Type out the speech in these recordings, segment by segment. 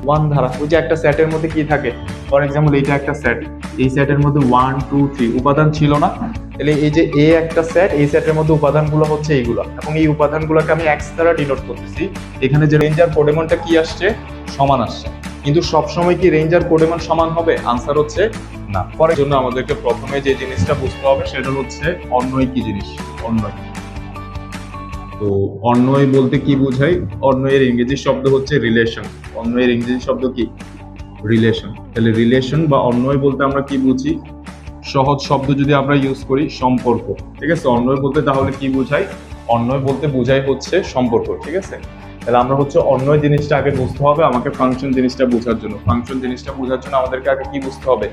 One ধারা। ওই যে একটা সেটের মধ্যে কি থাকে, ফর এক্সাম্পল এইটা একটা সেট, এই সেটের মধ্যে 1 2 3 উপাদান ছিল না, তাহলে এই যে এ একটা সেট, এই সেটের মধ্যে উপাদানগুলো হচ্ছে এইগুলো, এবং এই উপাদানগুলোকে আমি এক্স দ্বারা ডিনোট করতেছি। এখানে যে রেঞ্জ আর কোডেমনটা কি আসছে, সমান আসছে। কিন্তু সবসময় কি রেঞ্জ আর কোডেমন সমান হবে? আনসার হচ্ছে না। পরের জন্য আমাদেরকে প্রথমে যে জিনিসটা বুঝতে হবে সেটা হচ্ছে অন্বয় কি জিনিস। অন্বয়, তো অন্বয় বলতে কি বোঝায়? অন্বয়ের ইংরেজি শব্দ হচ্ছে রিলেশন। অন্বয়ের ইংরেজি শব্দ কি? রিলেশন। তাহলে রিলেশন বা অন্বয় বলতে আমরা কি বুঝি? সহজ শব্দ যদি আমরা ইউজ করি, সম্পর্ক। ঠিক আছে, অন্বয় বলতে তাহলে কি বোঝায়? অন্বয় বলতে বোঝায় হচ্ছে সম্পর্ক। ঠিক আছে, তাহলে আমরা হচ্ছে অন্বয় জিনিসটা আগে বুঝতে হবে আমাকে ফাংশন জিনিসটা বোঝার জন্য। ফাংশন জিনিসটা বোঝার জন্য আমাদেরকে আগে কি বুঝতে হবে?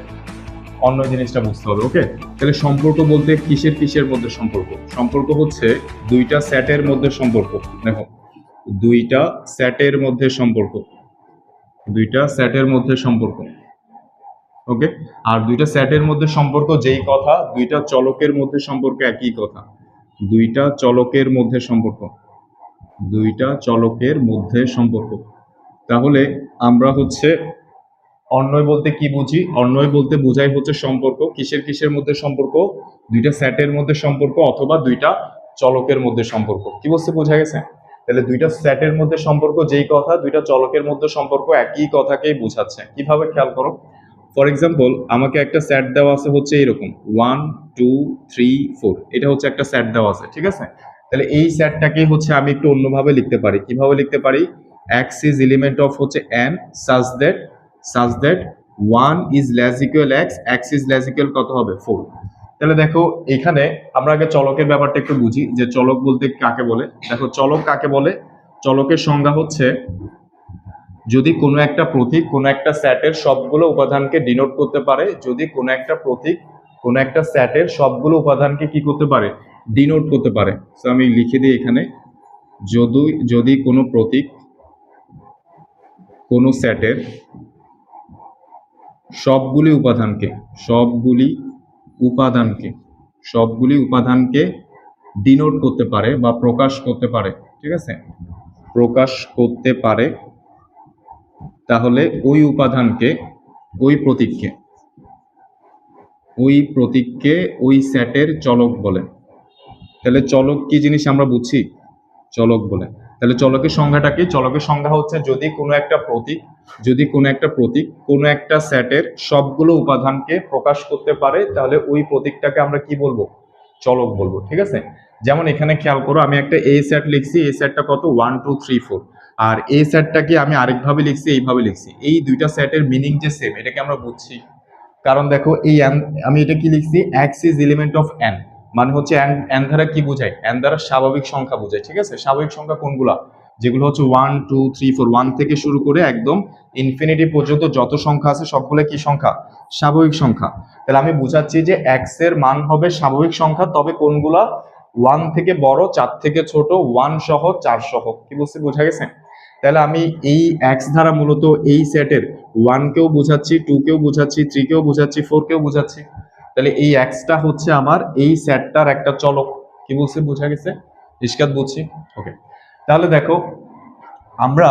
অন্য জিনিসটা বুঝতে হবে। ওকে, তাহলে সম্পর্ক বলতে কিসের কিসের মধ্যে সম্পর্ক? সম্পর্ক হচ্ছে দুইটা সেটের মধ্যে সম্পর্ক। দেখো, দুইটা সেটের মধ্যে সম্পর্ক, দুইটা সেটের মধ্যে সম্পর্ক। ওকে, আর দুইটা সেটের মধ্যে সম্পর্ক যেই কথা, দুইটা চলকের মধ্যে সম্পর্ক একই কথা। দুইটা চলকের মধ্যে সম্পর্ক, দুইটা চলকের মধ্যে সম্পর্ক। তাহলে আমরা হচ্ছে অন্বয় বলতে কি বুঝি? অন্বয় বলতে বোঝাই হচ্ছে সম্পর্ক। কিসের কিসের মধ্যে সম্পর্ক? দুইটা সেটের মধ্যে সম্পর্ক অথবা দুইটা চলকের মধ্যে সম্পর্ক। কি বলতে বোঝা গেছে? তাহলে দুইটা সেটের মধ্যে সম্পর্ক যেই কথা, দুইটা চলকের মধ্যে সম্পর্ক একই কথাকেই বোঝাচ্ছে। কিভাবে? খেয়াল করো। ফর এক্সাম্পল, আমাকে একটা সেট দেওয়া আছে হচ্ছে এরকম 1 2 3 4, এটা হচ্ছে একটা সেট দেওয়া আছে। ঠিক আছে, তাহলে এই সেটটাকে হচ্ছে আমি একটু অন্যভাবে লিখতে পারি। কিভাবে লিখতে পারি? x is element of হচ্ছে n such that 1 is less equal x is less equal কত হবে? 4। তাহলে দেখো, এখানে আমরা আগে চলকের ব্যাপারটা একটু বুঝি যে চলক বলতে কাকে বলে। দেখো, চলক কাকে বলে? চলকের সংজ্ঞা হচ্ছে যদি কোনো একটা প্রতীক কোনো একটা সেটের সবগুলো উপাদানকে ডিনোট করতে পারে, যদি কোনো একটা প্রতীক কোনো একটা সেটের সবগুলো উপাদানকে কি করতে পারে? ডিনোট করতে পারে। তো আমি লিখে দিই এখানে, যদি যদি কোনো প্রতীক কোনো সেটের সবগুলি উপাদানকে সবগুলি উপাদানকে সবগুলি উপাদানকে ডিনোট করতে পারে বা প্রকাশ করতে পারে। ঠিক আছে, প্রকাশ করতে পারে, তাহলে ওই উপাদানকে, ওই প্রতীককে ওই সেটের চলক বলে। তাহলে চলক কি জিনিস আমরা বুঝছি? চলক বলে। তাহলে চলকের সংজ্ঞাটা কি? চলকের সংজ্ঞা হচ্ছে যদি কোনো একটা প্রতীক কোনো একটা সেটের সবগুলো উপাদানকে প্রকাশ করতে পারে, তাহলে ওই প্রতীকটাকে আমরা কি বলবো? চলক বলবো। ঠিক আছে, যেমন এখানে খেয়াল করো, আমি একটা এ সেট লিখছি, এই সেটটা কত? 1 2 3 4। আর এই সেটটাকে আমি আরেকভাবে লিখছি, এইভাবে লিখছি। এই দুইটা সেটের মিনিং যে সেম, এটাকে আমরা বুঝছি। কারণ দেখো, এই আমি এটা কি লিখছি? x is element of n, মানে হচ্ছে n দ্বারা কি বোঝায়? n দ্বারা স্বাভাবিক সংখ্যা বোঝায়। ঠিক আছে, স্বাভাবিক সংখ্যা কোনগুলা? যেগুলো হচ্ছে 1 2 3 4, 1 থেকে শুরু করে একদম ইনফিনিটি পর্যন্ত যত সংখ্যা আছে সবগুলো কি সংখ্যা? স্বাভাবিক সংখ্যা। তাহলে আমি বুঝাচ্ছি যে x এর মান হবে স্বাভাবিক সংখ্যা, তবে কোনগুলা? 1 থেকে বড়, 4 থেকে ছোট, 1 সহ, 4 সহ। কি বলছি, বোঝা গেছে? তাহলে আমি এই এক্স ধারা মূলত এই সেটের 1 কেও বোঝাচ্ছি, 2 কেও বোঝাচ্ছি, 3 কেও বোঝাচ্ছি, 4 কেও বোঝাচ্ছি। তাহলে এই এক্সটা হচ্ছে আমার এই সেটটার একটা চলক। কি বলছি, বোঝা গেছে? ইস্কাত বুঝছি। ওকে, তাহলে দেখো, আমরা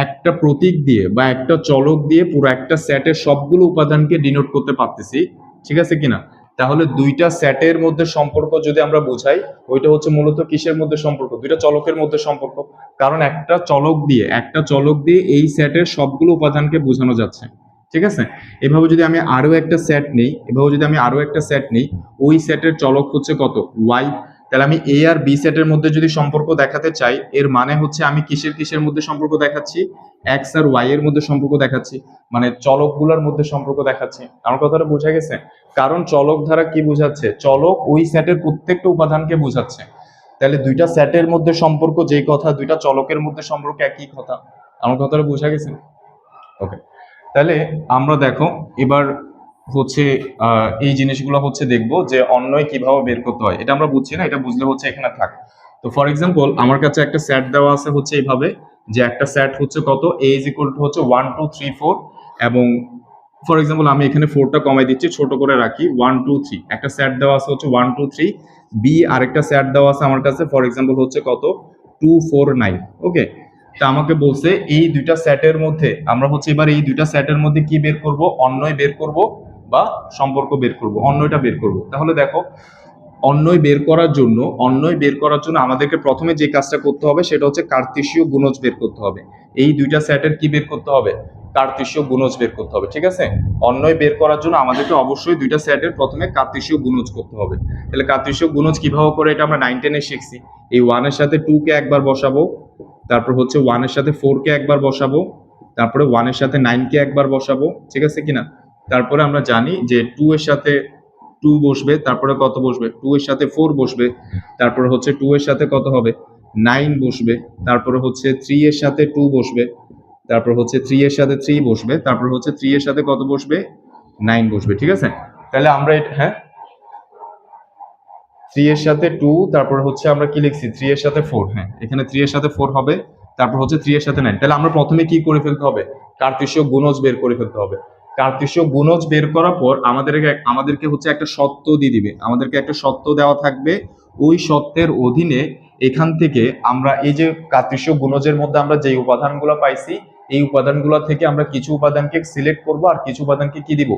একটা প্রতীক দিয়ে বা একটা চলক দিয়ে পুরো একটা সেটের সবগুলো উপাদানকে ডিনোট করতে পারতেছি। ঠিক আছে কিনা? তাহলে দুইটা সেটের মধ্যে সম্পর্ক যদি আমরা বোঝাই, ওইটা হচ্ছে মূলত কিসের মধ্যে সম্পর্ক? দুইটা চলকের মধ্যে সম্পর্ক। কারণ একটা চলক দিয়ে এই সেটের সবগুলো উপাদানকে বোঝানো যাচ্ছে। ঠিক আছে, এভাবে যদি আমি আরো একটা সেট নেই, ওই সেটের চলক হচ্ছে কত? ওয়াই। তাহলে আমি এ আর বি সেটের মধ্যে যদি সম্পর্ক দেখাতে চাই, এর মানে হচ্ছে আমি কিসের কিসের মধ্যে সম্পর্ক দেখাচ্ছি? এক্স আর ওয়াই এর মধ্যে সম্পর্ক দেখাচ্ছি, মানে চলকগুলোর মধ্যে সম্পর্ক দেখাচ্ছি। আমার কথাটা বোঝা গেছে? কারণ চলক দ্বারা কি বোঝাচ্ছে? চলক ওই সেটের প্রত্যেকটা উপাদানকে বোঝাচ্ছে। তাহলে দুইটা সেটের মধ্যে সম্পর্ক যেই কথা, দুইটা চলকের মধ্যে সম্পর্ক একই কথা। আমার কথাটা বোঝা গেছে? ওকে, তাহলে আমরা দেখো এবার হচ্ছে এই জিনিসগুলো হচ্ছে দেখবো যে অন্যয় কিভাবে বের করতে হয়। এটা আমরা বুঝছি না, এটা বুঝলে হচ্ছে এখানে থাক। তো ফর এক্সাম্পল, আমার কাছে একটা সেট দেওয়া আছে হচ্ছে এইভাবে, যে একটা সেট হচ্ছে কত? a ইজ ইকুয়াল টু হচ্ছে 1 2 3 4, এবং ফর এক্সাম্পল আমি এখানে 4টা কমাই দিচ্ছি, ছোট করে রাখি, 1 2 3। একটা সেট দেওয়া আছে হচ্ছে 1 2 3। বি আরেকটা সেট দেওয়া আছে আমার কাছে, ফর এক্সাম্পল হচ্ছে কত? 2 4 9। ওকে, তা আমাকে বলছে এই দুইটা সেটের মধ্যে আমরা হচ্ছে এবার এই দুইটা সেটের মধ্যে কি বের করব, অন্যয় বের করব বা সম্পর্ক বের করব, অন্যয়টা বের করব। তাহলে দেখো অন্যয় বের করার জন্য আমাদেরকে প্রথমে যে কাজটা করতে হবে সেটা হচ্ছে কার্তেশীয় গুণজ বের করতে হবে। এই দুইটা সেটের কি বের করতে হবে, কার্তেশীয় গুণজ বের করতে হবে, ঠিক আছে। অন্যয় বের করার জন্য আমাদেরকে অবশ্যই দুইটা সেটের প্রথমে কার্তেশীয় গুণজ করতে হবে। তাহলে কার্তেশীয় গুণজ কিভাবে করে এটা আমরা 9-10 এ শিখছি। এই 1 এর সাথে 2 কে একবার বসাবো, তারপর হচ্ছে 1 এর সাথে 4 কে একবার বসাবো, তারপরে 1 এর সাথে 9 কে একবার বসাবো, ঠিক আছে কিনা। তারপরে আমরা জানি যে 2 এর সাথে 2 বসবে, তারপরে কত বসবে, 2 এর সাথে 4 বসবে, তারপরে হচ্ছে 2 এর সাথে কত হবে, 9 বসবে, তারপরে হচ্ছে 3 এর সাথে 2 বসবে, তারপর হচ্ছে 3 এর সাথে 3 বসবে, তারপর হচ্ছে 3 এর সাথে কত বসবে, 9 বসবে, ঠিক আছে। তাহলে আমরা হ্যাঁ 3 এর সাথে 2, তারপর হচ্ছে আমরা কি লিখছি 3 এর সাথে 4, হ্যাঁ এখানে 3 এর সাথে 4 হবে, তারপর হচ্ছে 3 এর সাথে 9। তাহলে আমরা প্রথমে কি করে ফেলতে হবে, কার্তেশীয় গুণজ বের করে ফেলতে হবে। কার্তেশীয় গুণজ বের করার পর আমাদেরকে হচ্ছে একটা সত্য দিয়ে দিবে, আমাদেরকে একটা সত্য দেওয়া থাকবে। ওই সত্যের অধীনে এখান থেকে আমরা এই যে কার্তেশীয় গুণজের মধ্যে আমরা যে উপাদানগুলো পাইছি, এই উপাদানগুলো থেকে আমরা কিছু উপাদানকে সিলেক্ট করব আর কিছু উপাদানকে কি দিব,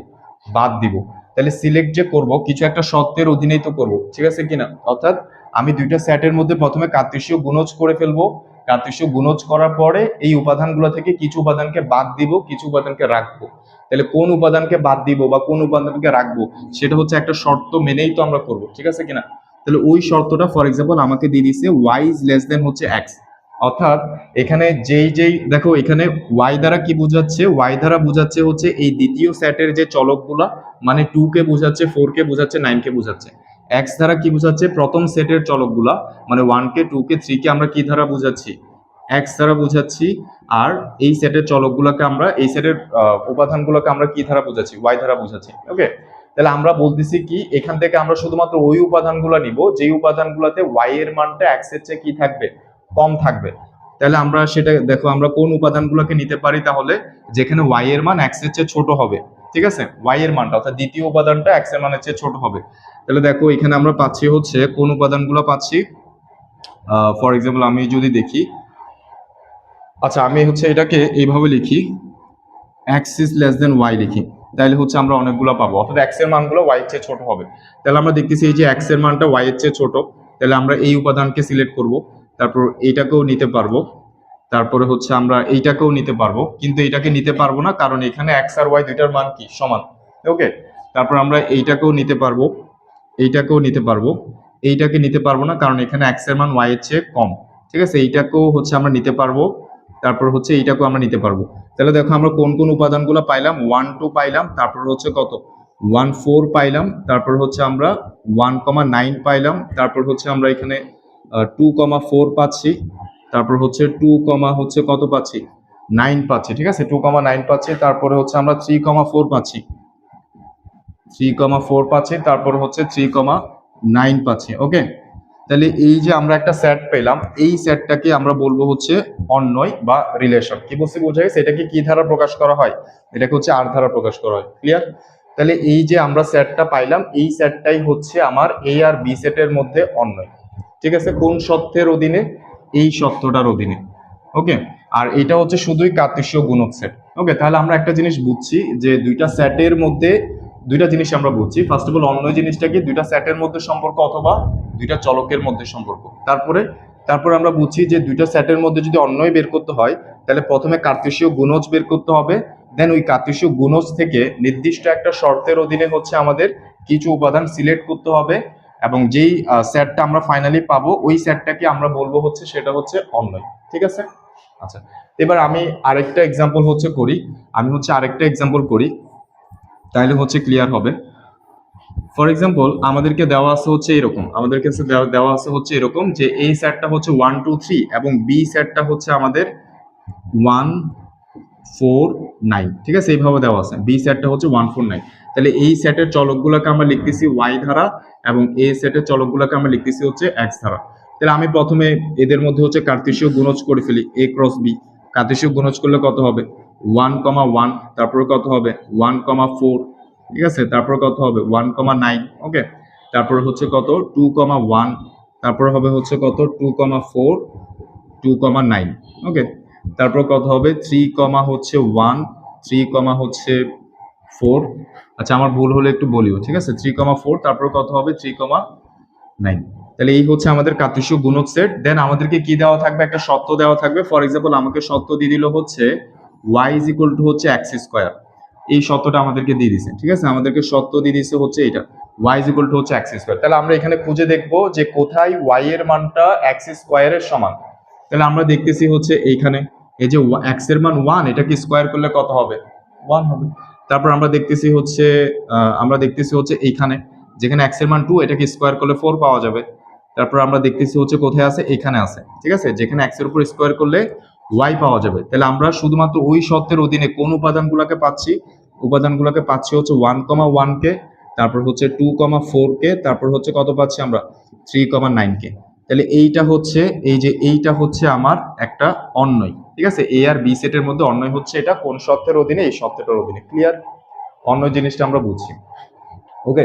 বাদ দিব। তাহলে সিলেক্ট যে করব কিছু একটা শর্তের অধীনেই তো করব, ঠিক আছে কিনা। অর্থাৎ আমি দুইটা সেটের মধ্যে প্রথমে কার্তেশীয় গুণজ করে ফেলবো, কার্তেশীয় গুণজ করার পরে এই উপাদানগুলো থেকে কিছু উপাদানকে বাদ দিব, কিছু উপাদানকে রাখবো। তাহলে কোন উপাদানকে বাদ দিব বা কোন উপাদানকে রাখবো সেটা হচ্ছে একটা শর্ত মেনেই তো আমরা করব, ঠিক আছে কিনা। তাহলে ওই শর্তটা ফর এক্সাম্পল আমাকে দিয়ে দিছে y ইজ লেস দেন হচ্ছে x। অর্থাৎ এখানে যেই দেখো এখানে y দ্বারা কি বোঝাচ্ছে, y দ্বারা বোঝাচ্ছে হচ্ছে এই দ্বিতীয় সেটের যে চলকগুলা, মানে 2 কে বোঝাচ্ছে, 4 কে বোঝাচ্ছে, 9 কে বোঝাচ্ছে। x দ্বারা কি বোঝাচ্ছে, প্রথম সেটের চলকগুলা, মানে 1 কে 2 কে 3 কে আমরা কি দ্বারা বোঝাচ্ছি, x দ্বারা বোঝাচ্ছি। আর এই সেটের চলকগুলোকে আমরা এই সেটের উপাদানগুলোকে আমরা কি দ্বারা বোঝাচ্ছি, y দ্বারা বোঝাচ্ছি। ওকে, তাহলে আমরা বলতেছি কি এখান থেকে আমরা শুধুমাত্র ওই উপাদানগুলো নিব যেই উপাদানগুলোতে y এর মানটা x এর চেয়ে কি থাকবে, কম থাকবে। তাহলে আমরা সেটা দেখো আমরা কোন উপাদানগুলোকে নিতে পারি, তাহলে যেখানে y এর মান x এর চেয়ে ছোট হবে, ঠিক আছে, y এর মানটা অর্থাৎ দ্বিতীয় উপাদানটা x এর মানের চেয়ে ছোট হবে। তাহলে দেখো এখানে আমরা পাচ্ছি হচ্ছে কোন উপাদানগুলো পাচ্ছি। ফর এক্সাম্পল আমি যদি দেখি, আচ্ছা আমি হচ্ছে এটাকে এইভাবে লিখি, x is less than y লিখি, তাহলে হচ্ছে আমরা অনেকগুলো পাবো, অর্থাৎ x এর মানগুলো y এর চেয়ে ছোট হবে। তাহলে আমরা দেখতেছি এই যে x এর মানটা y এর চেয়ে ছোট, তাহলে আমরা এই উপাদানকে সিলেক্ট করব, তারপর এইটাকেও নিতে পারবো, তারপরে হচ্ছে আমরা এইটাকেও নিতে পারবো, কিন্তু এইটাকে নিতে পারবো না কারণ এখানে x আর y দুইটার মান কি সমান। ওকে, তারপর আমরা এইটাকেও নিতে পারবো, এইটাকেও নিতে পারবো, এইটাকে নিতে পারবো না কারণ এখানে x এর মান y এর চেয়ে কম, ঠিক আছে। এইটাকেও হচ্ছে আমরা নিতে পারবো, তারপর হচ্ছে এইটাকেও আমরা নিতে পারবো। তাহলে দেখো আমরা কোন কোন উপাদানগুলো পাইলাম, 1 2 পাইলাম, তারপর হচ্ছে কত 1 4 পাইলাম, তারপর হচ্ছে আমরা 1,9 পাইলাম, তারপর হচ্ছে আমরা এখানে 2,4 পাচ্ছি, তারপর হচ্ছে 2, হচ্ছে কত পাচ্ছি 9 পাচ্ছি, ঠিক আছে 2,9 পাচ্ছি, তারপরে হচ্ছে আমরা 3,4 পাচ্ছি, 3,4 পাচ্ছি, তারপর হচ্ছে 3,9 পাচ্ছি। ওকে, তাহলে এই যে আমরা একটা সেট পেলাম, এই সেটটাকে আমরা বলবো হচ্ছে অন্যয় বা রিলেশন। কি বলছি বোঝা গেছে, এটাকে কি ধারা প্রকাশ করা হয়, এটাকে হচ্ছে আর ধারা প্রকাশ করা হয়। ক্লিয়ার। তাহলে এই যে আমরা সেটটা পাইলাম, এই সেটটাই হচ্ছে আমার এ আর বি সেটের মধ্যে অন্যয়, ঠিক আছে। কোন সত্যের অধীনে, এই সত্যটার অধীনে। ওকে, আর এটা হচ্ছে শুধুই কার্তেশীয় গুণক সেট। ওকে, তাহলে আমরা একটা জিনিস বুঝছি যে দুইটা সেটের মধ্যে দুইটা জিনিস আমরা বুঝছি। ফার্স্ট অফ অল অন্য জিনিসটা কি, দুইটা সেটের মধ্যে সম্পর্ক অথবা দুইটা চলকের মধ্যে সম্পর্ক। তারপরে আমরা বুঝছি যে দুইটা সেটের মধ্যে যদি অন্যয় বের করতে হয় তাহলে প্রথমে কার্তেশীয় গুণজ বের করতে হবে, দেন ওই কার্তেশীয় গুণজ থেকে নির্দিষ্ট একটা শর্তের অধীনে হচ্ছে আমাদের কিছু উপাদান সিলেক্ট করতে হবে, এবং যেই সেটটা আমরা ফাইনালি পাবো ওই সেটটাকে আমরা বলবো হচ্ছে সেটা হচ্ছে অন্যয়, ঠিক আছে। আচ্ছা, এবার আমি আরেকটা এক্সাম্পল করি, তাহলে হচ্ছে ক্লিয়ার হবে। ফর এক্সাম্পল আমাদেরকে দেওয়া আছে হচ্ছে এরকম, আমাদের কাছে দেওয়া আছে হচ্ছে এরকম যে এই সেটটা হচ্ছে 1 2 3 এবং বি সেটটা হচ্ছে আমাদের 1 4 9, ঠিক আছে, এইভাবে দেওয়া আছে। বি সেটটা হচ্ছে 1 4 9। তাহলে এই সেটের চলকগুলোকে আমরা লিখতেছি y ধারা এবং এ সেটের চলকগুলোকে আমরা লিখতেছি হচ্ছে x ধারা। তাহলে আমি প্রথমে এদের মধ্যে হচ্ছে কার্তেশীয় গুণজ করে ফেলি, a ক্রস b। কার্তেশীয় গুণজ করলে কত হবে 1, 1, তারপরে কত হবে 1, 4, ঠিক আছে, তারপর কত হবে 1, 9। ওকে, তারপরে হচ্ছে কত 2, 1, তারপরে হবে হচ্ছে কত 2, 4, 2, 9। ওকে, তারপর কত হবে 3,1, 3,4। আচ্ছা আমার ভুল হলে একটু বলিও, ঠিক আছে। 3,4, তারপর কত হবে 3,9। তাহলে এই হচ্ছে আমাদের কার্তেশীয় গুণক সেট। দেন আমাদেরকে কি দেওয়া থাকবে, একটা সত্য দেওয়া থাকবে। ফর এক্সাম্পল আমাকে সত্য দিয়ে দিল হচ্ছে y ইজ ইকুয়াল টু হচ্ছে x স্কোয়ার। এই সত্যটা আমাদেরকে দিয়ে দিছে, ঠিক আছে। আমাদেরকে সত্য দিয়ে দিছে হচ্ছে এটা y ইজ ইকুয়াল টু হচ্ছে x স্কোয়ার। তাহলে আমরা এখানে খুঁজে দেখবো যে কোথায় y এর মানটা x স্কোয়ারের সমান। তাহলে আমরা দেখতেছি হচ্ছে এইখানে এই যে x এর মান 1, এটা কি স্কোয়ার করলে কত হবে, 1 হবে। তারপর আমরা দেখতেছি হচ্ছে এইখানে যেখানে x এর মান 2, এটাকে স্কোয়ার করলে 4 পাওয়া যাবে। তারপর আমরা দেখতেছি হচ্ছে কোথায় আছে, এখানে আছে, ঠিক আছে, যেখানে x এর উপর স্কোয়ার করলে y পাওয়া যাবে। তাহলে আমরা শুধুমাত্র ওই সত্যের অধীনে কোন উপাদানগুলোকে পাচ্ছি হচ্ছে 1,1 কে, তারপর হচ্ছে 2,4 কে, তারপর হচ্ছে কত পাচ্ছি আমরা 3,9 কে। তাহলে এইটা হচ্ছে আমার একটা অন্বয়, ঠিক আছে। এ আর বি সেটের মধ্যে অন্বয় হচ্ছে এটা কোন সত্যের অধীনে, এই সত্যটার অধীনে। ক্লিয়ার? অন্বয় জিনিসটা আমরা বুঝছি, ওকে।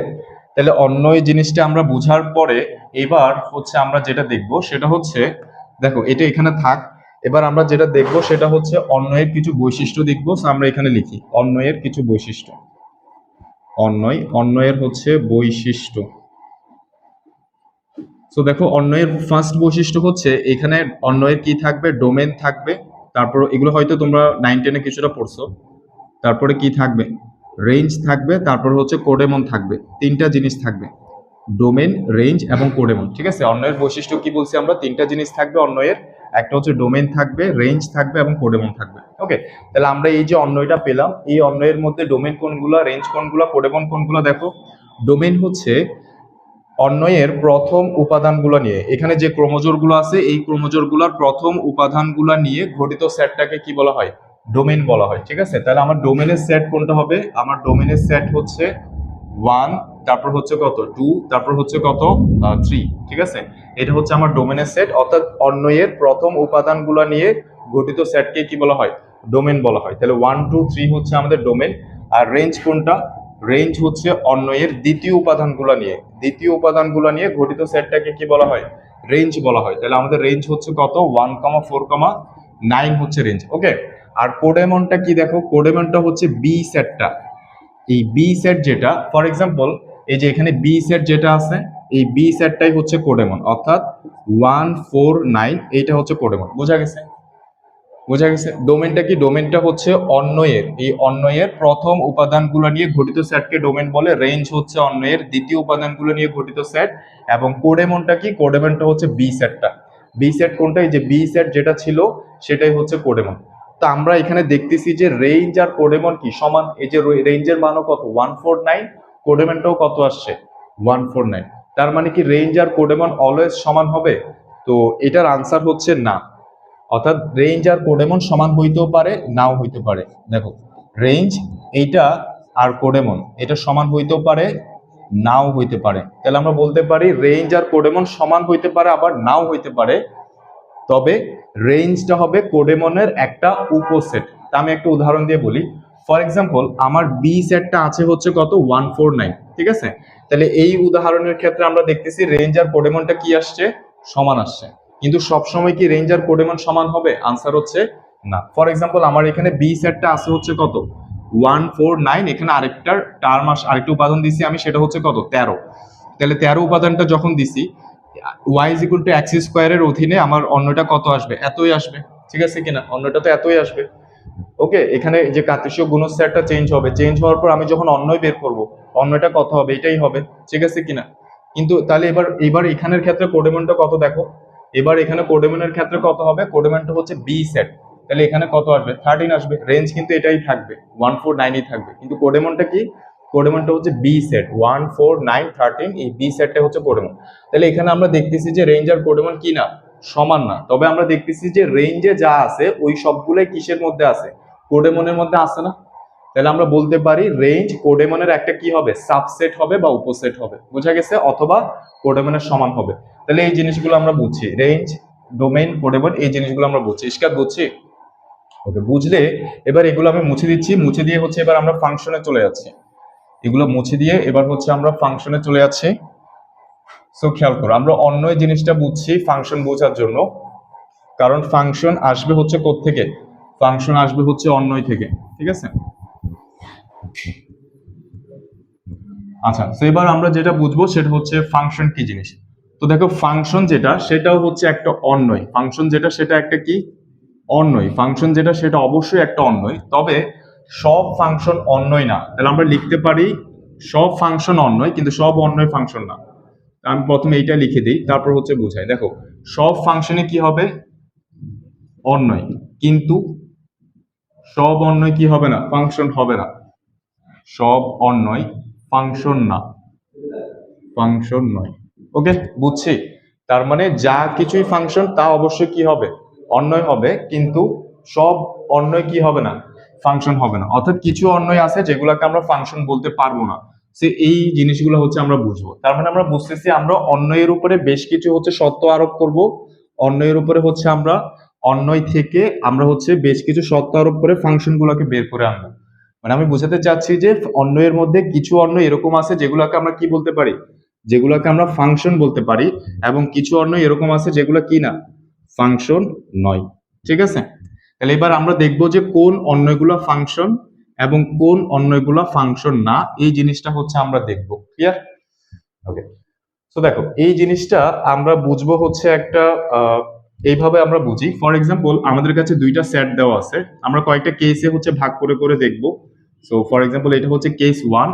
তাহলে অন্যয় জিনিসটা আমরা বুঝার পরে এবার হচ্ছে আমরা যেটা দেখব সেটা হচ্ছে, দেখো এটা এখানে থাক। এবার আমরা যেটা দেখব সেটা হচ্ছে অন্যয়ের কিছু বৈশিষ্ট্য দেখব। আমরা এখানে লিখি অন্যয়ের কিছু বৈশিষ্ট্য। অন্যয়ের হচ্ছে বৈশিষ্ট্য। তো দেখো অন্যয়ের ফার্স্ট বৈশিষ্ট্য হচ্ছে এখানে অন্যয়ের কি থাকবে, ডোমেন থাকবে। তারপর এগুলো হয়তো তোমরা 9-10-এ কিছুটা পড়ছো। তারপরে কি থাকবে, রেঞ্জ থাকবে। তারপর হচ্ছে কোডেমন থাকবে। তিনটা জিনিস থাকবে, ডোমেন, রেঞ্জ এবং কোডেমন, ঠিক আছে। অন্যয়ের বৈশিষ্ট্য কি বলছি আমরা, তিনটা জিনিস থাকবে অন্যয়ের। একটা হচ্ছে ডোমেন থাকবে, রেঞ্জ থাকবে এবং কোডেমন থাকবে, ওকে। তাহলে আমরা এই যে অন্যয়টা পেলাম, এই অন্যয়ের মধ্যে ডোমেন কোনগুলো, রেঞ্জ কোনগুলো, কোডেমন কোনগুলো, দেখো ডোমেন হচ্ছে অন্যয়ের প্রথম উপাদানগুলো নিয়ে, এখানে যে ক্রোমোজোরগুলো আছে এই ক্রোমোজোরগুলোর প্রথম উপাদানগুলো নিয়ে গঠিত সেটটাকে কি বলা হয়, ডোমেন বলা হয়, ঠিক আছে। তাহলে আমার ডোমেনের সেট কোনটা হবে, আমার ডোমেনের সেট হচ্ছে 1, তারপর হচ্ছে কত 2, তারপর হচ্ছে কত 3, ঠিক আছে। এটা হচ্ছে আমার ডোমেনের সেট, অর্থাৎ অন্যয়ের প্রথম উপাদানগুলো নিয়ে গঠিত সেটকে কি বলা হয়, ডোমেন বলা হয়। তাহলে 1, 2, 3 হচ্ছে আমাদের ডোমেন। আর রেঞ্জ কোনটা, রেঞ্জ হচ্ছে অন্যয়ের দ্বিতীয় উপাদানগুলো নিয়ে গঠিত সেটটাকে কি বলা হয়, রেঞ্জ বলা হয়। তাহলে আমাদের রেঞ্জ হচ্ছে কত 1,4,9 হচ্ছে রেঞ্জ, ওকে। আর কোডেমনটা কি, দেখো কোডেমনটা হচ্ছে বি সেটটা। এই বি সেট যেটা, ফর এক্সাম্পল এই যে এখানে বি সেট যেটা আছে, এই বি সেটটাই হচ্ছে কোডেমন, অর্থাৎ 1,4,9 এইটা হচ্ছে কোডেমন। বোঝা গেছে? ডোমেনটা কি, ডোমেনটা হচ্ছে অন্যয়ের, এই অন্যয়ের প্রথম উপাদানগুলো নিয়ে গঠিত সেটকে ডোমেন বলে। রেঞ্জ হচ্ছে অন্যয়ের দ্বিতীয় উপাদানগুলো নিয়ে গঠিত সেট। এবং কোডেমনটা কি, কোডেমনটা হচ্ছে বি সেটটা। বি সেট কোনটা, এই যে বি সেট যেটা ছিল সেটাই হচ্ছে কোডেমন। তো আমরা এখানে দেখতেছি যে রেঞ্জ আর কোডেমন কি সমান। এই যে রেঞ্জের মানও কত 1,4,9, কোডেমনটাও কত আসছে 1,4,9। তার মানে কি রেঞ্জ আর কোডেমন অলওয়েজ সমান হবে? তো এটার আনসার হচ্ছে না। অর্থাৎ রেঞ্জ আর কোডেমন সমান হইতেও পারে, নাও হইতে পারে। দেখো রেঞ্জ এইটা আর কোডেমন এটা সমান হইতেও পারে, নাও হইতে পারে। তাহলে আমরা বলতে পারি রেঞ্জ আর কোডেমন সমান হইতে পারে, আবার নাও হইতে পারে। তবে রেঞ্জটা হবে কোডেমনের একটা উপসেট। তা আমি একটা উদাহরণ দিয়ে বলি। ফর এক্সাম্পল আমার বি সেটটা আছে হচ্ছে কত 1,4,9, ঠিক আছে। তাহলে এই উদাহরণের ক্ষেত্রে আমরা দেখতেছি রেঞ্জ আর কোডেমনটা কি আসছে, সমান আসছে। কিন্তু সবসময় কি রেঞ্জ আর কোডেমন সমান হবে? আনসার হচ্ছে না। ফর এক্সাম্পল আমার এখানে বি সেটটা আছে হচ্ছে কত 1,4,9, এখানে আরেকটা আরেকটা উপাদান দিছি আমি, সেটা হচ্ছে কত 13। তাহলে 13 উপাদানটা যখন দিছি y is equal two x স্কোয়ারের অধীনে আমার অন্যটা কত আসবে, এতই আসবে, ঠিক আছে কিনা, অন্যটা তো এতই আসবে, ওকে। এখানে যে কার্তেশীয় গুণজ সেটটা চেঞ্জ হবে, চেঞ্জ হওয়ার পর আমি যখন অন্যয় বের করব, অন্যটা কত হবে, এটাই হবে, ঠিক আছে কিনা। কিন্তু তাহলে এবার এখানের ক্ষেত্রে কোডেমনটা কত, দেখো এবার এখানে কোডেমনের ক্ষেত্রে কত হবে, কোডেমনটা হচ্ছে বি সেট। তাহলে এখানে কত আসবে, 13 আসবে। রেঞ্জ কিন্তু এটাই থাকবে 1,4,9ই থাকবে, কিন্তু কোডেমনটা কি, কোডেমনটা হচ্ছে বি সেট 1,4,9, 13, এই বি সেটটা হচ্ছে কোডেমন। তাহলে এখানে আমরা দেখতেছি যে রেঞ্জ আর কোডেমন কি না, সমান না। তবে আমরা দেখতেছি যে রেঞ্জে যা আছে ওই সবগুলোই কিসের মধ্যে আছে, কোডেমনের মধ্যে আছে না। তাহলে আমরা বলতে পারি রেঞ্জ কোডেমনের একটা কি হবে, সাবসেট হবে বা উপসেট হবে। বোঝা গেছে? অথবা কোডেমনের সমান হবে। তাহলে এই জিনিসগুলো আমরা বুঝছি, রেঞ্জ, ডোমেইন, কোডেমন, এই জিনিসগুলো আমরা বুঝছি। ইস্কাত বুঝছি? ওকে, বুঝলে এবার এগুলো আমি মুছে দিচ্ছি। মুছে দিয়ে হচ্ছে এবার আমরা ফাংশনে চলে যাচ্ছি। এগুলো মুছে দিয়ে এবার হচ্ছে আমরা ফাংশনে চলে যাচ্ছি। সো খেয়াল করো, আমরা অন্য জিনিসটা বুঝছি ফাংশন বোঝার জন্য। কারণ ফাংশন আসবে হচ্ছে কোত্থেকে, ফাংশন আসবে হচ্ছে অন্যয় থেকে, ঠিক আছে। আচ্ছা, তো এবার আমরা যেটা বুঝবো সেটা হচ্ছে ফাংশন কি জিনিস। তো দেখো ফাংশন যেটা সেটাও হচ্ছে একটা অন্যয়, ফাংশন যেটা সেটা একটা কি অন্যয়, ফাংশন যেটা সেটা অবশ্যই একটা অন্যয়, তবে সব ফাংশন অন্যয় না। তাহলে আমরা লিখতে পারি সব ফাংশন অন্যয় কিন্তু সব অন্যয় ফাংশন না। আমি প্রথমে এইটা লিখে দিই, তারপর হচ্ছে বুঝাই। দেখো সব ফাংশনে কি হবে, অন্যয়, কিন্তু সব অন্যয় কি হবে না, ফাংশন হবে না। সব অন্যয় ফাংশন না, ফাংশন নয়। ওকে, বুঝছি। তার মানে যা কিছুই ফাংশন তা অবশ্যই কি হবে, অন্যয় হবে, কিন্তু সব অন্যয় কি হবে না, ফাংশন হবে না। অর্থাৎ কিছু অন্যয় আছে যেগুলোকে আমরা ফাংশন বলতে পারবো না। সে এই জিনিসগুলো হচ্ছে আমরা বুঝবো। তার মানে আমরা বুঝতেছি আমরা অন্যয়ের উপরে বেশ কিছু হচ্ছে শর্ত আরোপ করব, অন্যয়ের উপরে হচ্ছে আমরা অন্যয় থেকে আমরা হচ্ছে বেশ কিছু শর্ত আরোপ করে ফাংশন গুলোকে বের করে আনবো। মানে আমি বোঝাতে চাচ্ছি যে অন্যয়ের মধ্যে কিছু অন্য এরকম আছে যেগুলোকে আমরা কি বলতে পারি, যেগুলোকে আমরা ফাংশন বলতে পারি, এবং কিছু অন্য এরকম আছে যেগুলো কি না, ফাংশন নয়, ঠিক আছে। তাহলে এবার আমরা দেখবো যে কোন অন্যগুলো ফাংশন এবং কোন অন্যগুলো ফাংশন না, এই জিনিসটা হচ্ছে আমরা দেখবো। ক্লিয়ার? ওকে, তো দেখো এই জিনিসটা আমরা বুঝবো হচ্ছে একটা এইভাবে আমরা বুঝি। ফর এক্সাম্পল আমাদের কাছে দুইটা সেট দেওয়া আছে, আমরা কয়েকটা কেসে হচ্ছে ভাগ করে করে দেখবো। সো ফর এক্সাম্পল এটা হচ্ছে কেস 1,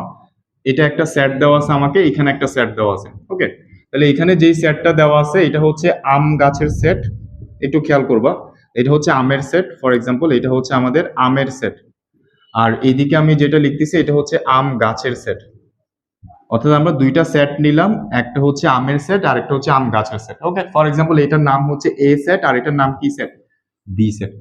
এটা একটা সেট দেওয়া আছে আমাকে, এখানে একটা সেট দেওয়া আছে। ওকে, তাহলে এখানে যেই সেটটা দেওয়া আছে এটা হচ্ছে আম গাছের সেট, একটু খেয়াল করবা। এটা হচ্ছে আমের সেট, ফর এক্সাম্পল এটা হচ্ছে আমাদের আমের সেট। আর এইদিকে আমি যেটা লিখতেছি এটা হচ্ছে আম গাছের সেট। অর্থাৎ আমরা দুইটা সেট নিলাম, একটা হচ্ছে আমের সেট আর একটা হচ্ছে আম গাছের সেট। ওকে, ফর এক্সাম্পল এটার নাম হচ্ছে এ সেট আর এটার নাম কি সেট, বি সেট।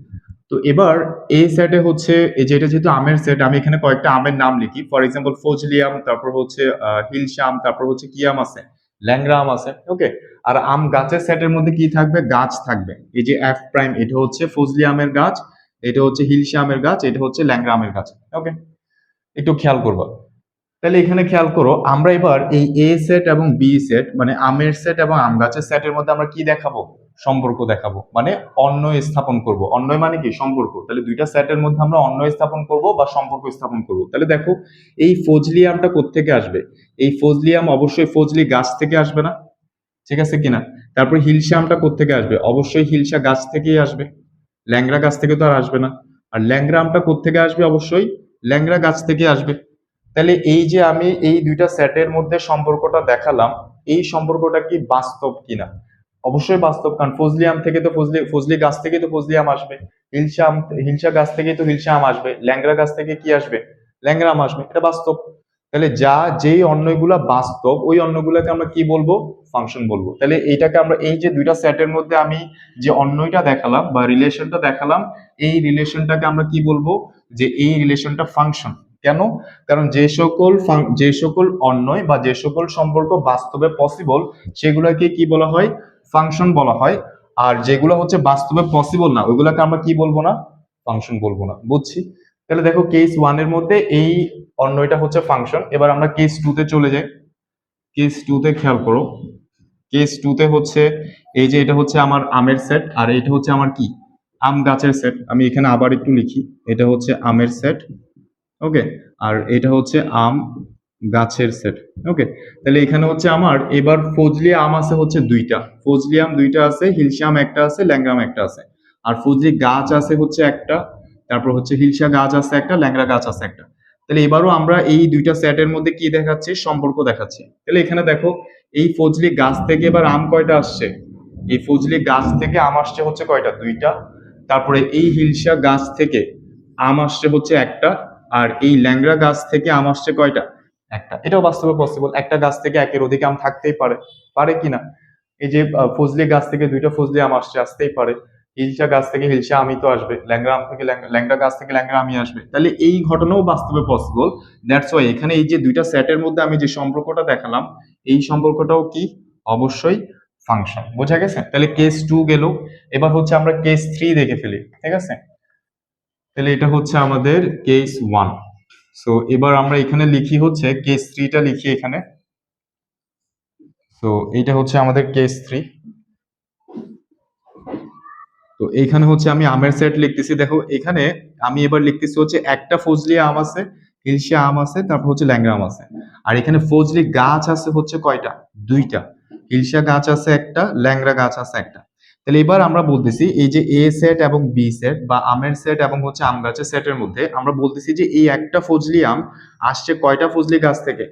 তো এবার এই সেটে হচ্ছে এই যেটা যেহেতু আমের সেট, আমি এখানে কয়েকটা আমের নাম লিখি। ফর এক্সাম্পল ফজলি আম, তারপর হচ্ছে হিলশা আম, তারপর হচ্ছে কি আম আছে, ল্যাংড়া আম আছে। ওকে, আর আম গাছের সেটের মধ্যে কি থাকবে, গাছ থাকবে। এই যে এফ প্রাইম, এটা হচ্ছে ফজলি আমের গাছ, এটা হচ্ছে হিলশা আমের গাছ, এটা হচ্ছে ল্যাংড়া আমের গাছ। ওকে, একটু খেয়াল করবা। তাহলে এখানে খেয়াল করো, আমরা এবার এই এ সেট এবং বি সেট মানে আমের সেট এবং আম গাছের সেটের মধ্যে আমরা কি দেখাবো, সম্পর্ক দেখাবো, মানে অন্যয় স্থাপন করব। অন্যয় মানে কি, সম্পর্ক। তাহলে দুইটা সেটের মধ্যে আমরা অন্যয় স্থাপন করব বা সম্পর্ক স্থাপন করব। তাহলে দেখো এই ফজলি আমটা কোত্থেকে আসবে, এই ফজলি আম অবশ্যই ফজলি গাছ থেকে আসবে না, ঠিক আছে কিনা। তারপর হিলসা আমটা কোত্থেকে আসবে, অবশ্যই হিলসা গাছ থেকেই আসবে, ল্যাংড়া গাছ থেকে তো আর আসবে না। আর ল্যাংড়া আমটা কোত্থেকে আসবে, অবশ্যই ল্যাংড়া গাছ থেকে আসবে। তাহলে এই যে আমি এই দুইটা সেটের মধ্যে সম্পর্কটা দেখালাম, এই সম্পর্কটা কি বাস্তব কিনা, অবশ্যই বাস্তব। কারণ ফজলি আম থেকে তো ফজলি ফজলি গাছ থেকে তো ফজলি আম আসবে, হিলসা গাছ থেকে তো হিলসা আম আসবে, ল্যাংড়া গাছ থেকে কি আসবে, ল্যাংড়া আম আসবে, এটা বাস্তব। তাহলে যা যেই অন্যগুলা বাস্তব ওই অন্যগুলাকে আমরা কি বলবো, ফাংশন বলবো। তাহলে এইটাকে আমরা এই যে দুইটা সেটের মধ্যে আমি যে অন্যটা দেখালাম বা রিলেশনটা দেখালাম, এই রিলেশনটাকে আমরা কি বলবো, যে এই রিলেশনটা ফাংশন। কেন? কারণ যে সকল অন্যয় বা যে সকল সম্পর্ক বাস্তবে পসিবল সেগুলোকে কি বলা হয়, ফাংশন বলা হয়। আর যেগুলো হচ্ছে বাস্তবে পসিবল না ওইগুলোকে আমরা কি বলবো না, ফাংশন বলবো না। বুঝছি। তাহলে দেখো কেস 1 এর মধ্যে এই অন্যটা হচ্ছে ফাংশন। এবার আমরা কেস 2 তে চলে যাই। কেস 2 তে খেয়াল করো, কেস 2 তে হচ্ছে এই যে এটা হচ্ছে আমার আমের সেট আর এটা হচ্ছে আমার কি, আম গাছের সেট। আমি এখানে আবার একটু লিখি, এটা হচ্ছে আমের সেট, ওকে, আর এটা হচ্ছে আম গাছের সেট। ওকে, তাহলে এখানে হচ্ছে আমার এবার ফজলি আম আছে হচ্ছে দুইটা, ফজলি আম দুইটা আছে, হিলসা আম একটা আছে, ল্যাংড়া আম একটা আছে। আর ফজলি গাছ আছে হচ্ছে একটা, তারপর হচ্ছে হিলসা গাছ আছে একটা, ল্যাংড়া গাছ আছে একটা। তাহলে এবারও আমরা এই দুইটা সেটের মধ্যে কি দেখাচ্ছি, সম্পর্ক দেখাচ্ছি। তাহলে এখানে দেখো এই ফজলি গাছ থেকে এবার আম কয়টা আসছে, এই ফজলি গাছ থেকে আম আসছে হচ্ছে কয়টা, দুইটা। তারপরে এই হিলসা গাছ থেকে আম আসছে হচ্ছে একটা, আর এই ল্যাংড়া গাছ থেকে আম আসছে কয়টা, একটা। এটাও বাস্তবে পসিবল, একটা গাছ থেকে একের অধিক আম থাকতেই পারে, পারে কিনা। এই যে ফজলি গাছ থেকে দুইটা ফজলি আম আসছে, আসতেই পারে। হিলসা গাছ থেকে হিলসা আমই তো আসবে, ল্যাংড়া আম থেকে ল্যাংড়া গাছ থেকে ল্যাংড়া আমই আসবে। তাহলে এই ঘটনাও বাস্তবে পসিবল। দ্যাটস ওয়াই এখানে এই যে দুইটা সেটের মধ্যে আমি যে সম্পর্কটা দেখালাম, এই সম্পর্কটাও কি, অবশ্যই ফাংশন। বোঝা গেছে? তাহলে কেস 2 গেল। এবার হচ্ছে আমরা কেস 3 দেখে ফেলি, ঠিক আছে। তাহলে এটা হচ্ছে আমাদের কেস 1। সো এবার আমরা এখানে লিখি হচ্ছে কেস 3টা লিখি এখানে। সো এটা হচ্ছে আমাদের কেস 3। তো এইখানে হচ্ছে আমি আমের সেট লিখতেছি, দেখো এখানে আমি এবার লিখতেছি হচ্ছে একটা ফজলি আম আছে, হিলসা আম আছে, তারপর হচ্ছে ল্যাংড়া আম আছে। আর এখানে ফজলি গাছ আছে হচ্ছে কয়টা? দুইটা। হিলসা গাছ আছে একটা, ল্যাংড়া গাছ আছে একটা। তাহলে এবার আমরা বলতেছি এই যে এ সেট এবং বি সেট বা আমের সেট এবং হচ্ছে আম গাছের সেটের মধ্যে আমরা বলতেছি যে এই একটা ফজলি আম আসছে কয়টা ফজলি গাছ থেকে?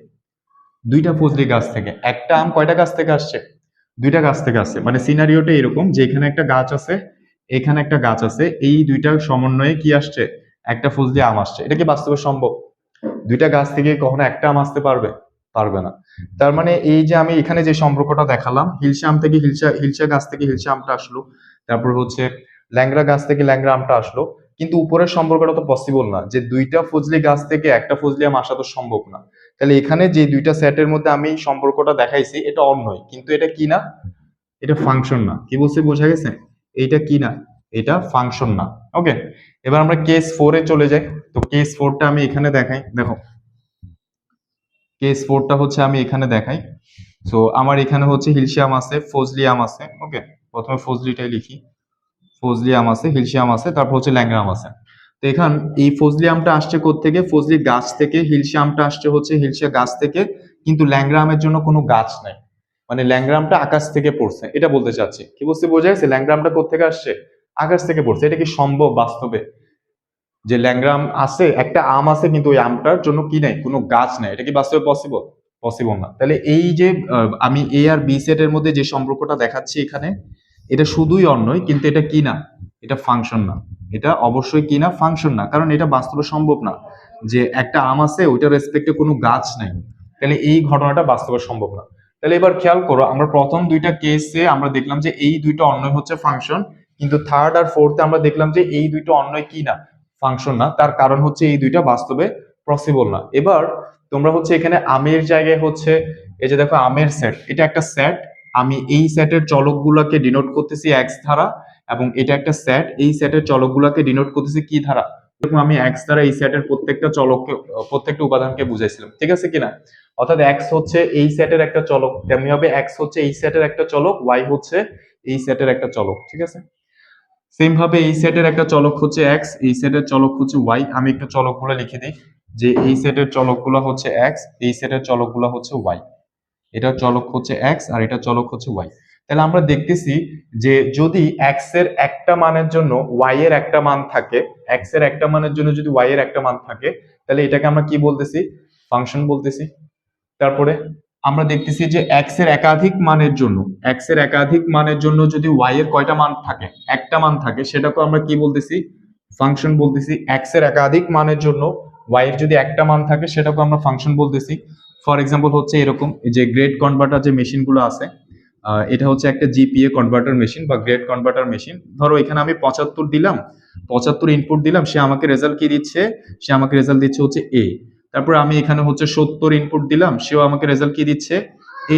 দুইটা ফজলি গাছ থেকে। একটা আম কয়টা গাছ থেকে আসছে? দুইটা গাছ থেকে আসছে। মানে সিনারিওটা এরকম যে এখানে একটা গাছ আছে, এখানে একটা গাছ আছে, এই দুইটার সমন্বয়ে কি আসছে? একটা ফজলি আম আসছে। এটা কি বাস্তবে সম্ভব? দুইটা গাছ থেকে কখনো একটা আম আসতে পারবে? পারবে না। তার মানে এই যে আমি এখানে যে সম্পর্কটা দেখালাম, হিলসা আম থেকে হিলসা হিলসা গাছ থেকে হিলসা আমটা আসলো, তারপর হচ্ছে ল্যাংড়া গাছ থেকে ল্যাংড়া আমটা আসলো। কিন্তু উপরের সম্পর্কটা তো পসিবল না যে দুইটা ফজলি গাছ থেকে একটা ফজলি আম আসা তো সম্ভব না। তাহলে এখানে যে দুইটা সেটের মধ্যে আমি সম্পর্কটা দেখাইছি এটা অন্যই, কিন্তু এটা কি না? এটা ফাংশন না। কি বলছি বোঝা গেছে? এইটা কি না? এটা ফাংশন না। ওকে, এবার আমরা কেস 4 এ চলে যাই। তো কেস 4টা আমি এখানে দেখাই, দেখো কেস 4টা হচ্ছে আমি এখানে দেখাই। তো আমার এখানে হচ্ছে হিলসা আম আছে, ফজলি আম আছে। ওকে, প্রথমে ফজলিটাই লিখি। ফজলি আম আছে, হিলসা আম আছে, তারপর হচ্ছে ল্যাংড়া আম আছে। তো এখান এই ফজলি আমটা আসছে কোত্থেকে? ফজলি গাছ থেকে। হিলসা আমটা আসছে হচ্ছে হিলসা গাছ থেকে, কিন্তু ল্যাংড়া আমের জন্য কোনো গাছ নাই। মানে ল্যাংড়া আমটা আকাশ থেকে পড়ছে, এটা বলতে চাচ্ছি। কি বলতে বোঝা গেছে? ল্যাংড়া আমটা কোত্থেকে আসছে? আকাশ থেকে পড়ছে। এটা কি সম্ভব বাস্তবে যে ল্যাংড়া আম আছে, একটা আম আছে কিন্তু ওই আমটার জন্য কি নাই? কোনো গাছ নাই? এটা কি বাস্তবে পসিবল? পসিবল না। তাহলে এই যে আমি এ আর বি সেটের মধ্যে যে সম্পর্কটা দেখাচ্ছি এখানে, এটা শুধুই অন্যয়, কিন্তু এটা কি না? এটা ফাংশন না। এটা অবশ্যই কি না? ফাংশন না। কারণ এটা বাস্তবে সম্ভব না যে একটা আম আছে ওইটার রেসপেক্টে কোনো গাছ নাই। তাহলে এই ঘটনাটা বাস্তবে সম্ভব না। তাহলে এবার খেয়াল করো, আমরা প্রথম দুইটা কেসে আমরা দেখলাম যে এই দুইটা অন্যয় হচ্ছে ফাংশন, কিন্তু থার্ড আর ফোর্থে আমরা দেখলাম যে এই দুইটা অন্যয় কি না? ফাংশন না। তার কারণ হচ্ছে এই দুইটা বাস্তবে পসিবল না। এবার তোমরা হচ্ছে এখানে আমের জায়গায় হচ্ছে এই যে দেখো আমের সেট, এটা একটা সেট। আমি এই সেটের চলকগুলোকে ডিনোট করতেছি এক্স ধারা, এবং এটা একটা সেট, এই সেটের চলকগুলোকে ডিনোট করতেছি কি ধারা? এরকম আমি এক্স দ্বারা এই সেটের প্রত্যেকটা চলককে, প্রত্যেকটা উপাদানকে বুঝাইছিলাম, ঠিক আছে কিনা? অর্থাৎ এক্স হচ্ছে এই সেটের একটা চলক, তেমনি হবে এক্স হচ্ছে এই সেটের একটা চলক, ওয়াই হচ্ছে এই সেটের একটা চলক, ঠিক আছে? সেম ভাবে এই সেটের একটা চলক হচ্ছে এক্স, এই সেটের চলক হচ্ছে ওয়াই। আমি একটু চলকগুলো লিখে দিই যে এই সেটের চলকগুলো হচ্ছে এক্স, এই সেটের চলকগুলো হচ্ছে ওয়াই। এটা চলক হচ্ছে এক্স আর এটা চলক হচ্ছে ওয়াই। তাহলে আমরা দেখতেছি যে যদি এক্স এর একটা মানের জন্য ওয়াই এর একটা মান থাকে, এক্স এর একটা মানের জন্য যদি ওয়াই এর একটা মান থাকে, তাহলে এটাকে আমরা কি বলতেছি? ফাংশন বলতেছি। তারপরে আমরা দেখতেছি যে এক্স এর একাধিক মানের জন্য, এক্স এর একাধিক মানের জন্য যদি ওয়াই এর কয়টা মান থাকে? একটা মান থাকে, সেটাকে আমরা কি বলতেছি? ফাংশন বলতেছি। এক্স এর একাধিক মানের জন্য ওয়াই এর যদি একটা মান থাকে, সেটাকে আমরা ফাংশন বলতেছি। ফর এক্সাম্পল হচ্ছে এরকম যে গ্রেড কনভার্টার যে মেশিনগুলো আছে, এটা হচ্ছে একটা জিপিএ কনভার্টার মেশিন বা গ্রেড কনভার্টার মেশিন। ধরো এখানে আমি 75 দিলাম, 75 ইনপুট দিলাম, সে আমাকে রেজাল্ট কি দিচ্ছে? সে আমাকে রেজাল্ট দিচ্ছে হচ্ছে এ। তারপর আমি এখানে হচ্ছে 70 ইনপুট দিলাম, সেও আমাকে রেজাল্ট কি দিচ্ছে?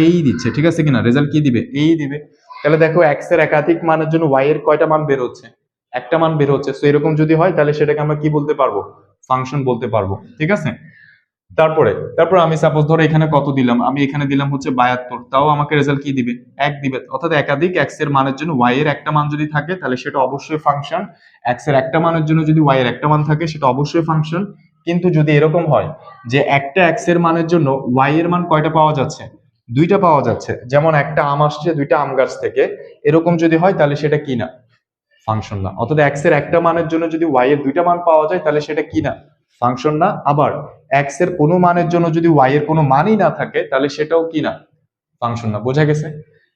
এই দিচ্ছে, ঠিক আছে কিনা? রেজাল্ট কি দিবে? এই দিবে। তাহলে দেখো এক্স এর একাধিক মানের জন্য ওয়াই এর কয়টা মান বের হচ্ছে? একটা মান বের হচ্ছে। তো এরকম যদি হয় তাহলে সেটাকে আমরা কি বলতে পারবো? ফাংশন বলতে পারবো, ঠিক আছে? তারপর আমি সাপোজ ধরো এখানে কত দিলাম, আমি এখানে দিলাম হচ্ছে 72, তাও আমাকে রেজাল্ট কি দিবে? এক দিবে। অর্থাৎ একাধিক এক্স এর মানের জন্য ওয়াই এর একটা মান যদি থাকে তাহলে সেটা অবশ্যই ফাংশন। এক্স এর একটা মানের জন্য যদি ওয়াই এর একটা মান থাকে সেটা অবশ্যই ফাংশন। কিন্তু যদি এরকম হয় যে একটা এক্স এর মানের জন্য ওয়াই এর মান কয়টা পাওয়া যাচ্ছে? দুইটা পাওয়া যাচ্ছে, যেমন একটা আম আসছে দুইটা আম গাছ থেকে, এরকম যদি হয় তাহলে সেটা কি না? ফাংশন না। অর্থাৎ এক্স এর একটা মানের জন্য যদি ওয়াই এর দুইটা মান পাওয়া যায় তাহলে সেটা কি না? ফাংশন না। আবার এক্স এর কোনো মানের জন্য যদি ওয়াই এর কোনো মানই না থাকে তাহলে সেটাও কি না? ফাংশন না। বোঝা গেছে?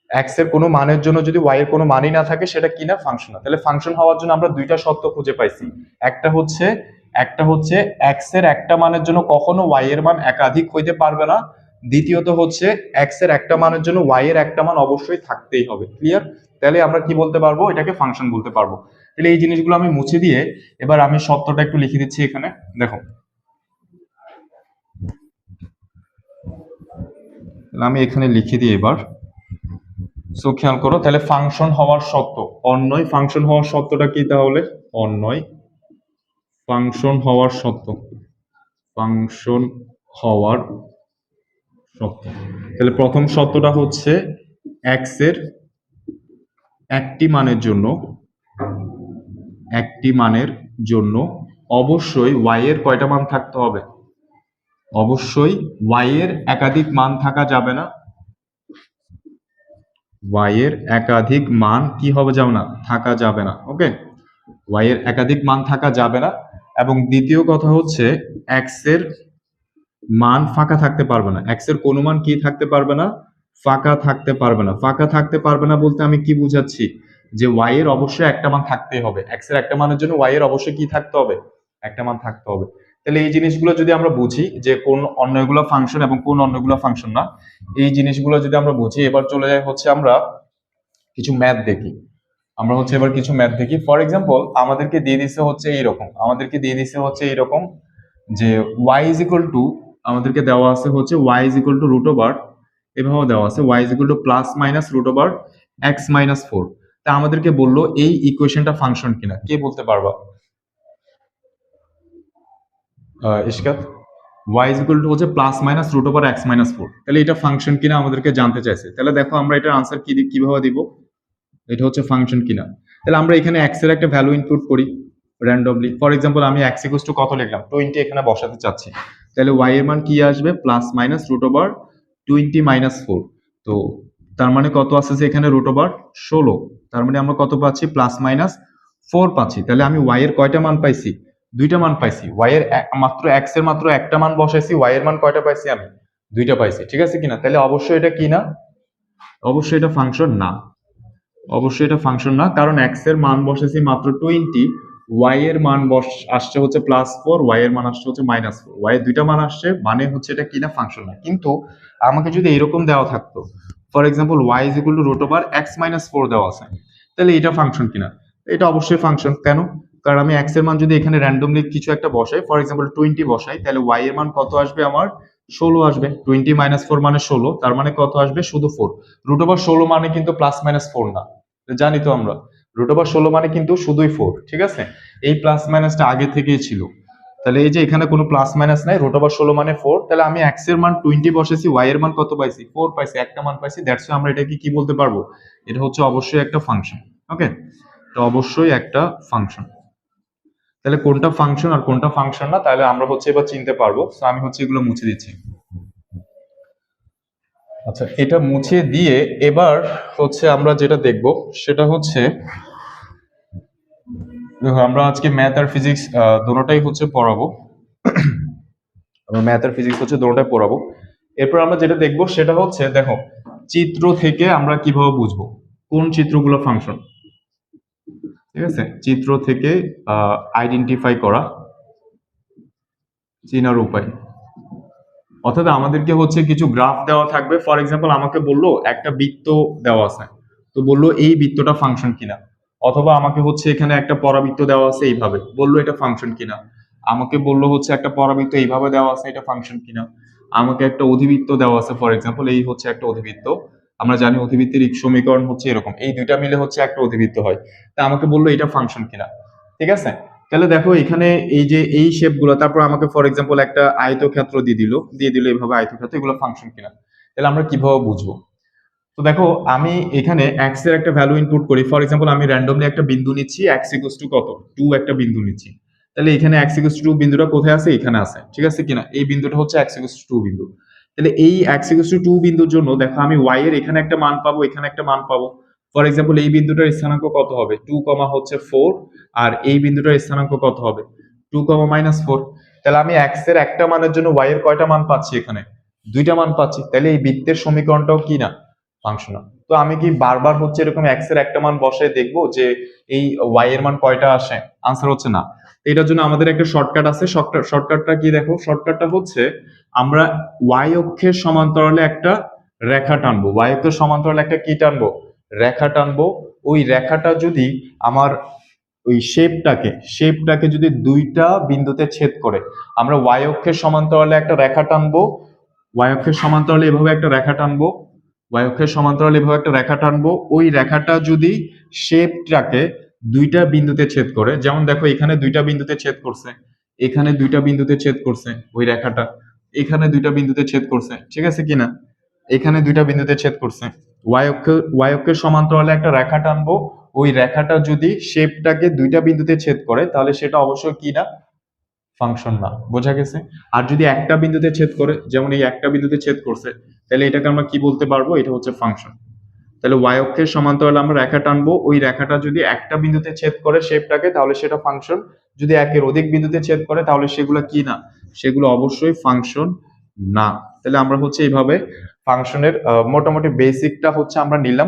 এক্স এর কোনো মানের জন্য যদি ওয়াই এর কোনো মানই না থাকে সেটা কি না? ফাংশন না। তাহলে ফাংশন হওয়ার জন্য আমরা দুইটা শর্ত খুঁজে পাইছি। একটা হচ্ছে এক্স এর একটা মানের জন্য কখনো ওয়াই এর মান একাধিক হইতে পারবে না। দ্বিতীয়ত হচ্ছে এক্স এর একটা মানের জন্য ওয়াই এর একটা মান অবশ্যই থাকতেই হবে। ক্লিয়ার? তাহলে আমরা কি বলতে পারবো? এটাকে ফাংশন বলতে পারবো। তাহলে এই জিনিসগুলো আমি মুছে দিয়ে এবার আমি সত্যটা একটু লিখে দিচ্ছি এখানে, দেখো। আমি এখানে লিখে দিই এবার। সো খেয়াল করো, তাহলে ফাংশন হওয়ার শর্ত, অন্যয় ফাংশন হওয়ার শর্তটা কি তাহলে? অন্যয় ফাংশন হওয়ার শর্ত, ফাংশন হওয়ার শর্ত। তাহলে প্রথম শর্তটা হচ্ছে এক্স এর একটি মানের জন্য একটি মানের জন্য অবশ্যই y এর কয়টা মান থাকতে হবে? অবশ্যই y এর একাধিক মান থাকা যাবে না। y এর একাধিক মান কি হবে যাবে না? থাকা যাবে না। ওকে, y এর একাধিক মান থাকা যাবে না। এবং দ্বিতীয় কথা হচ্ছে x এর মান ফাঁকা থাকতে পারবে না। x এর কোনো মান কি থাকতে পারবে না? ফাঁকা থাকতে পারবে না। ফাঁকা থাকতে পারবে না বলতে আমি কি বুঝাচ্ছি? যে y এর অবশ্যই একটা মান থাকতেই হবে। x এর একটা মানের জন্য y এর অবশ্যই কি থাকতে হবে? একটা মান থাকতে হবে। তাহলে এই জিনিসগুলো যদি আমরা বুঝি যে কোন অন্যগুলো ফাংশন এবং কোন অন্যগুলো ফাংশন না, এই জিনিসগুলো যদি আমরা বুঝি, এবার চলে যাই হচ্ছে আমরা কিছু ম্যাথ দেখি। আমরা হচ্ছে এবার কিছু ম্যাথ দেখি। ফর এক্সাম্পল আমাদেরকে দিয়ে দিছে হচ্ছে এইরকম, যে y ইজ ইকুয়াল টু, আমাদেরকে দেওয়া আছে হচ্ছে y is equal to root over, এভাবে দেওয়া আছে y is equal to plus minus root over x minus 4। তা আমাদেরকে বললো এই ইকুয়েশনটা ফাংশন কিনা, কে বলতে পারবা? Ishkat, y is equal to হচ্ছে plus minus root over x minus 4, তাহলে এটা ফাংশন কিনা আমাদেরকে জানতে চাইছে। তাহলে দেখো আমরা এটার আনসার কিভাবে দিব, এটা হচ্ছে ফাংশন কিনা। তাহলে আমরা এখানে এক্স এর একটা ভ্যালু ইনপুট করি র্যান্ডমলি। ফর এক্সাম্পল আমি এক্স ইকুয়ালস টু কত লিখলাম? 20 এখানে বসাতে চাচ্ছি। তাহলে y এর মান কি আসবে? Plus minus root over 20 minus 4। তো তার মানে কত আসছে এখানে? Root over 16। তার মানে আমরা কত পাচ্ছি? প্লাস মাইনাস 4 পাচ্ছি। তাহলে আমি y এর কয়টা মান পাইছি? দুইটা মান পাইছি। y এর মাত্র x এর মাত্র একটা মান বসাইছি, y এর মান কয়টা পাইছি আমি? দুইটা পাইছি। ঠিক আছে কিনা? তাহলে অবশ্যই এটা কি না? অবশ্যই এটা ফাংশন না। অবশ্যই এটা ফাংশন না, কারণ x এর মান বসেছি মাত্র 20, y এর মান আসছে হচ্ছে +4, y এর মান আসছে হচ্ছে -4, y এর দুইটা মান আসছে, মানে হচ্ছে এটা কি না? ফাংশন না। কিন্তু আমাকে যদি এরকম দেওয়া থাকতো, for example y is equal to root over x minus 4 দেওয়া আছে, তাহলে এটা ফাংশন কিনা? এটা অবশ্যই ফাংশন। কেন? কারণ আমি x এর মান যদি এখানে র্যান্ডমলি কিছু একটা বসাই, ফর এক্সাম্পল 20 বসাই, তাহলে y এর মান কত আসবে? আমার 16 আসবে। 20 মাইনাস 4 মানে 16, তার মানে কত আসবে? শুধু 4। রুট ওভার 16 মানে কিন্তু প্লাস মাইনাস 4 না, জানি তো আমরা। রুট ওভার 16 মানে কিন্তু শুধুই 4। ঠিক আছে, এই প্লাস মাইনাসটা আগে থেকেই ছিল। তাহলে এই যে এখানে কোনো প্লাস মাইনাস নাই, রুট ওভার 16 মানে 4। তাহলে আমি x এর মান 20 বসেছি, y এর মান কত পাইছি? 4 পাইছি, একটা মান পাইছি। দ্যাটস ওয়াই আমরা এটাকে কি বলতে পারবো? এটা হচ্ছে অবশ্যই একটা ফাংশন। ওকে, তো অবশ্যই একটা ফাংশন। তাহলে কোনটা ফাংশন আর কোনটা ফাংশন না, তাহলে আমরা হচ্ছে এবার চিনতে পারবো। সো আমি হচ্ছে এগুলো মুছে দিচ্ছি। আচ্ছা, এটা মুছে দিয়ে এবার হচ্ছে আমরা যেটা দেখব সেটা হচ্ছে, দেখো আমরা আজকে ম্যাথ আর ফিজিক্স দুটোটাই হচ্ছে পড়াবো। আমরা ম্যাথ আর ফিজিক্স হচ্ছে দুটোটাই পড়াবো। এরপর আমরা যেটা দেখবো সেটা হচ্ছে, দেখো চিত্র থেকে আমরা কিভাবে বুঝবো কোন চিত্রগুলো ফাংশন। ঠিক আছে, চিত্র থেকে আইডেন্টিফাই করা, চেনার উপায়। অর্থাৎ আমাদেরকে হচ্ছে কিছু গ্রাফ দেওয়া থাকবে। ফর এক্সাম্পল আমাকে বললো একটা বৃত্ত দেওয়া আছে, তো বললো এই বৃত্তটা ফাংশন কিনা। অথবা আমাকে হচ্ছে এখানে একটা পরাবৃত্ত দেওয়া আছে এইভাবে, বললো এটা ফাংশন কিনা। আমাকে বললো হচ্ছে একটা পরাবৃত্ত এইভাবে দেওয়া আছে, এটা ফাংশন কিনা। আমাকে একটা অধিবৃত্ত দেওয়া আছে, ফর এক্সাম্পল এই হচ্ছে একটা অধিবৃত্ত। আমরা জানি অধিবৃত্তের সমীকরণ হচ্ছে এরকম, এই দুইটা মিলে হচ্ছে একটা অধিবৃত্ত হয়। তা আমাকে বললো এটা ফাংশন কিনা। ঠিক আছে, তাহলে দেখো এখানে এই যে এই শেপ গুলো, তারপর আমাকে ফর এক্সাম্পল একটা আয়তক্ষেত্র দিয়ে দিল এইভাবে আয়তক্ষেত্র, এগুলো ফাংশন কিনা। তাহলে আমরা কিভাবে বুঝবো? তো দেখো আমি এখানে এক্স এর একটা ভ্যালু ইনপুট করি। ফর এক্সাম্পল আমি র্যান্ডমলি একটা বিন্দু নিচ্ছি, এক্স ইকুয়ালস টু কত? 2 একটা বিন্দু নিচ্ছি। তাহলে এখানে এক্স ইকুয়ালস টু 2 বিন্দুটা কোথায় আছে? এখানে আছে। ঠিক আছে কিনা? এই বিন্দুটা হচ্ছে এক্স ইকুয়ালস টু 2 বিন্দু। তাহলে এই এক্স ইকুয়ালস টু 2 বিন্দুর জন্য দেখো আমি ওয়াই এর এখানে একটা মান পাবো, এখানে একটা মান পাবো। ফর এক্সাম্পল এই বিন্দুটার স্থানাঙ্ক কত হবে? 2, হচ্ছে 4। আর এই বিন্দুটার স্থানাঙ্ক কত হবে? 2, -4। তাহলে আমি এক্স এর একটা মানের জন্য ওয়াই এর কয়টা মান পাচ্ছি? এখানে দুইটা মান পাচ্ছি। তাহলে এই বৃত্তের সমীকরণটাও কি না? ফাংশনাল। তো আমি কি বারবার হচ্ছে এরকম এক্স এর একটা মান বসায় দেখবো যে এই ওয়াই এর মান কয়টা আসে? আনসার হচ্ছে না। এটার জন্য আমাদের একটা শর্টকাট আছে। শর্টকাটটা কি? দেখো শর্টকাটটা হচ্ছে আমরা ওয়াই অক্ষের সমান্তরালে একটা রেখা টানবো। ওয়াই অক্ষের সমান্তরালে একটা কি টানবো? রেখা টানবো। ওই রেখাটা যদি আমার ওই শেপটাকে যদি দুইটা বিন্দুতে ছেদ করে, আমরা ওয়াই অক্ষের সমান্তরালে একটা রেখা টানবো। ওয়াই অক্ষের সমান্তরালে এভাবে একটা রেখা টানবো। ওয়াই অক্ষের সমান্তরালে এভাবে একটা রেখা টানবো। ওই রেখাটা যদি শেপটাকে দুইটা বিন্দুতে ছেদ করে, যেমন দেখো এখানে দুইটা বিন্দুতে ছেদ করছে, এখানে দুইটা বিন্দুতে ছেদ করছে ওই রেখাটা, এখানে দুইটা বিন্দুতে ছেদ করছে। ঠিক আছে কিনা? এখানে দুইটা বিন্দুতে ছেদ করছে। ওয়াই অক্ষের সমান্তরালে একটা রেখা টানবো। ওই রেখাটা যদি শেপটাকে দুইটা বিন্দুতে ছেদ করে তাহলে সেটা অবশ্যই কি না, ফাংশন না। বোঝা গেছে? আর যদি একটা বিন্দুতে ছেদ করে, যেমন এই একটা বিন্দুতে ছেদ করছে, তাহলে এটাকে আমরা কি বলতে পারবো, এটা হচ্ছে ফাংশন। তাহলে ওয়াই অক্ষের সমান্তরাল আমরা রেখা টানবো, ওই রেখাটা যদি একটা বিন্দুতে ছেদ করে শেপটাকে তাহলে সেটা ফাংশন, যদি একের অধিক বিন্দুতে ছেদ করে তাহলে সেগুলো কি না, সেগুলো অবশ্যই ফাংশন না। তাহলে আমরা হচ্ছে এইভাবে ফাংশনের মোটামুটি বেসিকটা হচ্ছে আমরা নিলাম।